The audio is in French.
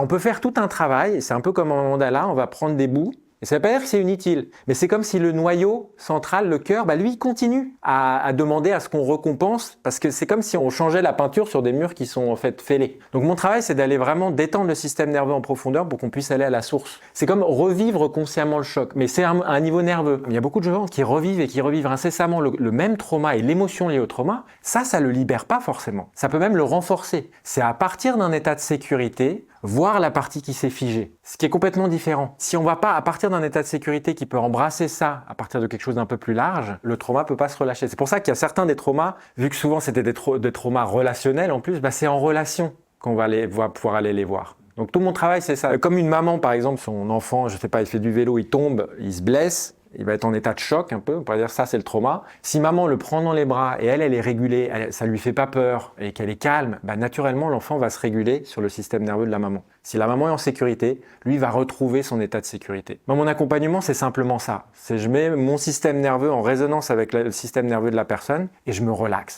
On peut faire tout un travail, c'est un peu comme un mandala, on va prendre des bouts, et ça ne veut pas dire que c'est inutile, mais c'est comme si le noyau central, le cœur, lui, il continue à demander à ce qu'on récompense, parce que c'est comme si on changeait la peinture sur des murs qui sont en fait fêlés. Donc mon travail, c'est d'aller vraiment détendre le système nerveux en profondeur pour qu'on puisse aller à la source. C'est comme revivre consciemment le choc, mais c'est un niveau nerveux. Il y a beaucoup de gens qui revivent et qui revivent incessamment le même trauma et l'émotion liée au trauma, ça le libère pas forcément. Ça peut même le renforcer. C'est à partir d'un état de sécurité, voir la partie qui s'est figée, ce qui est complètement différent. Si on ne va pas à partir d'un état de sécurité qui peut embrasser ça à partir de quelque chose d'un peu plus large, le trauma ne peut pas se relâcher. C'est pour ça qu'il y a certains des traumas, vu que souvent c'était des traumas relationnels en plus, c'est en relation qu'on va pouvoir aller les voir. Donc tout mon travail c'est ça. Comme une maman par exemple, son enfant, je sais pas, il fait du vélo, il tombe, il se blesse, il va être en état de choc un peu, on pourrait dire ça c'est le trauma. Si maman le prend dans les bras et elle est régulée, ça lui fait pas peur et qu'elle est calme, naturellement l'enfant va se réguler sur le système nerveux de la maman. Si la maman est en sécurité, lui va retrouver son état de sécurité. Mon accompagnement c'est simplement ça, c'est je mets mon système nerveux en résonance avec le système nerveux de la personne et je me relaxe.